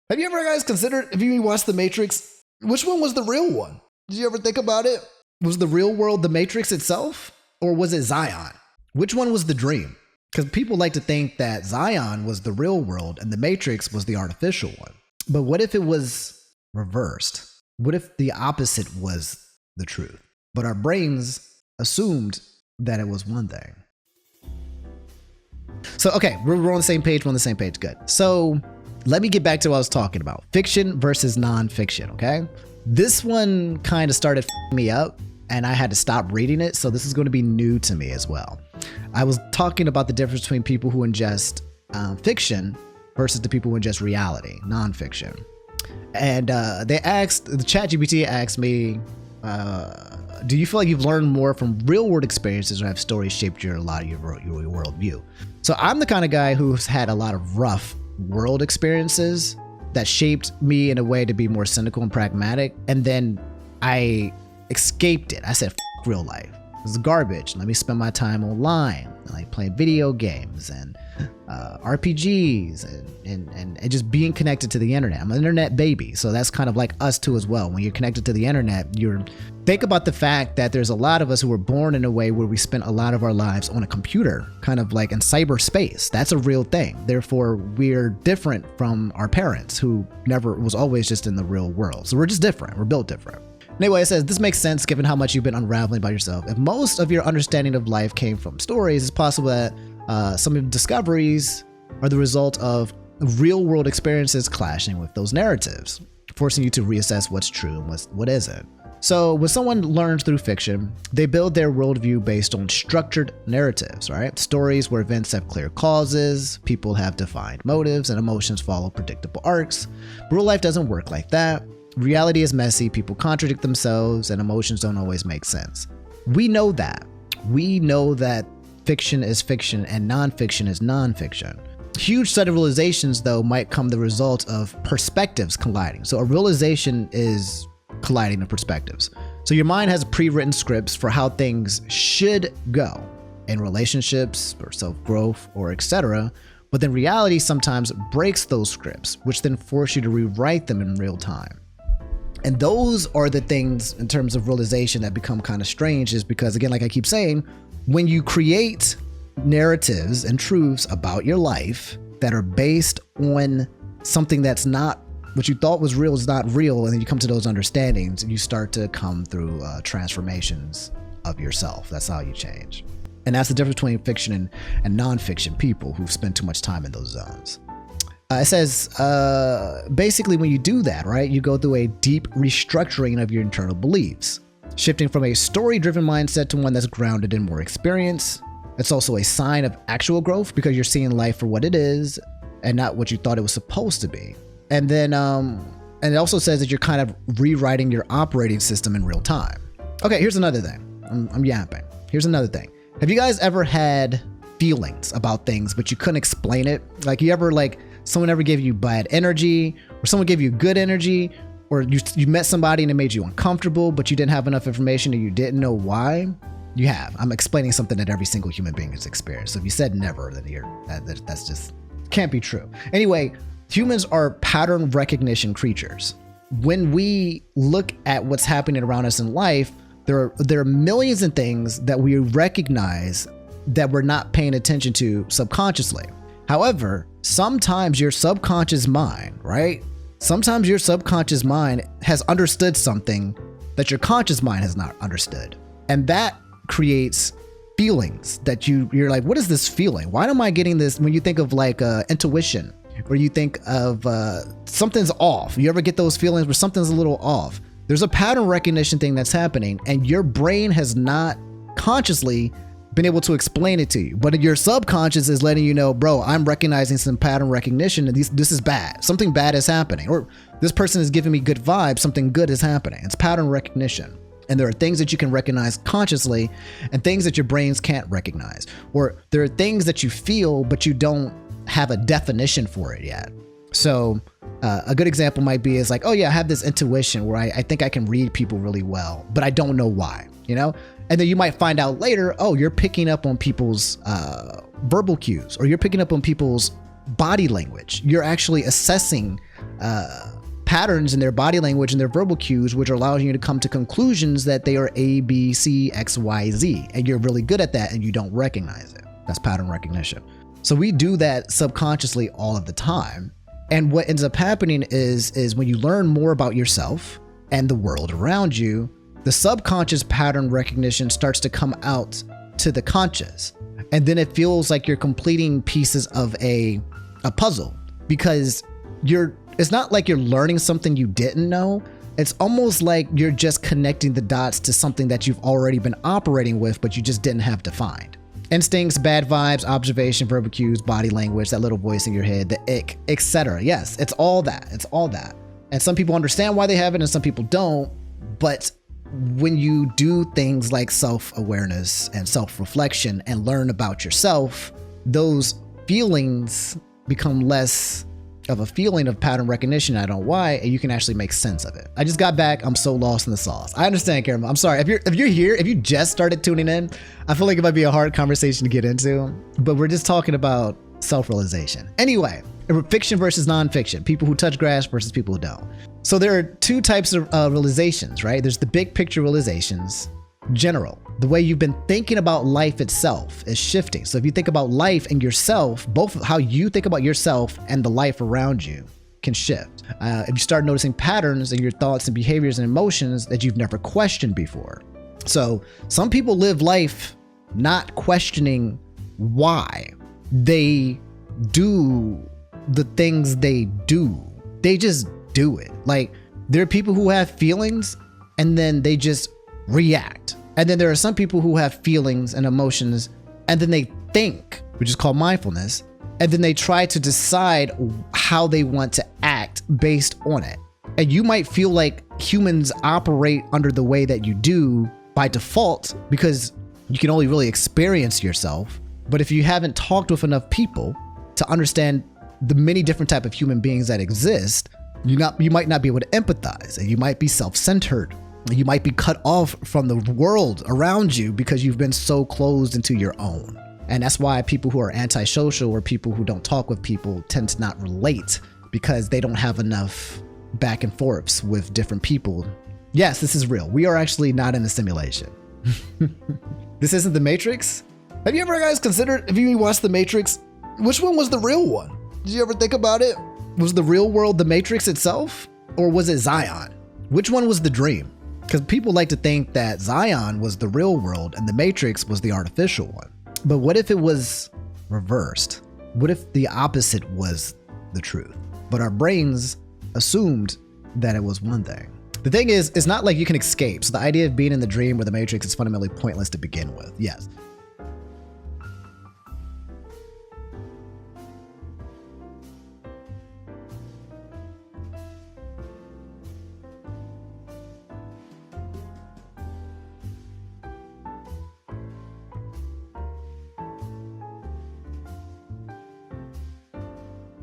Have you ever guys considered, if you watched The Matrix, which one was the real one? Did you ever think about it? Was the real world the Matrix itself? Or was it Zion? Which one was the dream? Because people like to think that Zion was the real world and the Matrix was the artificial one. But what if it was reversed? What if the opposite was the truth? But our brains assumed that it was one thing. So, okay, we're on the same page. We're on the same page. Good. So let me get back to what I was talking about. Fiction versus nonfiction, okay? This one kind of started me up and I had to stop reading it. So this is going to be new to me as well. I was talking about the difference between people who ingest fiction versus the people who ingest reality, nonfiction. And the ChatGPT asked me, do you feel like you've learned more from real world experiences or have stories shaped a lot of your worldview? So I'm the kind of guy who's had a lot of rough world experiences that shaped me in a way to be more cynical and pragmatic. And then I escaped it. I said, F real life. It's garbage. Let me spend my time online, like playing video games and RPGs and just being connected to the internet. I'm an internet baby, so that's kind of like us too as well. When you're connected to the internet, think about the fact that there's a lot of us who were born in a way where we spent a lot of our lives on a computer, kind of like in cyberspace. That's a real thing. Therefore, we're different from our parents who was always just in the real world. So we're just different. We're built different. Anyway, it says, this makes sense given how much you've been unraveling by yourself. If most of your understanding of life came from stories, it's possible that some of your discoveries are the result of real world experiences clashing with those narratives, forcing you to reassess what's true and what isn't. So when someone learns through fiction, they build their worldview based on structured narratives, right? Stories where events have clear causes, people have defined motives, and emotions follow predictable arcs. But real life doesn't work like that. Reality is messy, people contradict themselves, and emotions don't always make sense. We know that. We know that fiction is fiction and nonfiction is nonfiction. Huge set of realizations, though, might come the result of perspectives colliding. So a realization is colliding of perspectives. So your mind has pre-written scripts for how things should go in relationships or self-growth or etc. But then reality sometimes breaks those scripts, which then force you to rewrite them in real time. And those are the things in terms of realization that become kind of strange, is because, again, like I keep saying, when you create narratives and truths about your life that are based on something that's not what you thought was real is not real, and then you come to those understandings and you start to come through transformations of yourself. That's how you change. And that's the difference between fiction and nonfiction people who've spent too much time in those zones. It says, basically when you do that, right, you go through a deep restructuring of your internal beliefs, shifting from a story-driven mindset to one that's grounded in more experience. It's also a sign of actual growth because you're seeing life for what it is and not what you thought it was supposed to be. And then, and it also says that you're kind of rewriting your operating system in real time. Okay, here's another thing. I'm yapping. Here's another thing. Have you guys ever had feelings about things, but you couldn't explain it? Like someone ever gave you bad energy, or someone gave you good energy, or you met somebody and it made you uncomfortable, but you didn't have enough information and you didn't know why? You have. I'm explaining something that every single human being has experienced. So if you said never, then that's just can't be true. Anyway, humans are pattern recognition creatures. When we look at what's happening around us in life, there are millions of things that we recognize that we're not paying attention to subconsciously. However, sometimes your subconscious mind, right? Sometimes your subconscious mind has understood something that your conscious mind has not understood. And that creates feelings that you're like, what is this feeling? Why am I getting this? When you think of like intuition, or you think of something's off. You ever get those feelings where something's a little off? There's a pattern recognition thing that's happening, and your brain has not consciously been able to explain it to you, but your subconscious is letting you know, bro, I'm recognizing some pattern recognition, and this is bad. Something bad is happening, or this person is giving me good vibes. Something good is happening. It's pattern recognition. And there are things that you can recognize consciously and things that your brains can't recognize, or there are things that you feel, but you don't have a definition for it yet. So a good example might be is like, oh yeah, I have this intuition where I think I can read people really well, but I don't know why, you know? And then you might find out later, oh, you're picking up on people's verbal cues, or you're picking up on people's body language. You're actually assessing patterns in their body language and their verbal cues, which allows you to come to conclusions that they are A, B, C, X, Y, Z. And you're really good at that and you don't recognize it. That's pattern recognition. So we do that subconsciously all of the time. And what ends up happening is when you learn more about yourself and the world around you, the subconscious pattern recognition starts to come out to the conscious. And then it feels like you're completing pieces of a puzzle, because it's not like you're learning something you didn't know. It's almost like you're just connecting the dots to something that you've already been operating with, but you just didn't have defined. Instincts, bad vibes, observation, verbal cues, body language, that little voice in your head, the ick, etc. Yes, it's all that. It's all that. And some people understand why they have it and some people don't. But when you do things like self-awareness and self-reflection and learn about yourself, those feelings become less of a feeling of pattern recognition. I don't know why, and you can actually make sense of it. I just got back. I'm so lost in the sauce. I understand, Karen. I'm sorry. If you're here, if you just started tuning in, I feel like it might be a hard conversation to get into, but we're just talking about self-realization. Anyway, fiction versus nonfiction, people who touch grass versus people who don't. So there are two types of realizations, right? There's the big picture realizations, general. The way you've been thinking about life itself is shifting. So if you think about life and yourself, both how you think about yourself and the life around you can shift. If you start noticing patterns in your thoughts and behaviors and emotions that you've never questioned before. So some people live life not questioning why they do the things they do. They just do it. Like, there are people who have feelings and then they just react. And then there are some people who have feelings and emotions and then they think, which is called mindfulness, and then they try to decide how they want to act based on it. And you might feel like humans operate under the way that you do by default because you can only really experience yourself. But if you haven't talked with enough people to understand the many different type of human beings that exist, you might not be able to empathize, and you might be self-centered. You might be cut off from the world around you because you've been so closed into your own. And that's why people who are antisocial or people who don't talk with people tend to not relate, because they don't have enough back and forths with different people. Yes, this is real. We are actually not in a simulation. This isn't the Matrix. Have you ever guys considered, if you watched the Matrix, which one was the real one? Did you ever think about it? Was the real world the Matrix itself, or was it Zion? Which one was the dream? Because people like to think that Zion was the real world and the Matrix was the artificial one. But what if it was reversed? What if the opposite was the truth? But our brains assumed that it was one thing. The thing is, it's not like you can escape. So the idea of being in the dream or the Matrix is fundamentally pointless to begin with. Yes,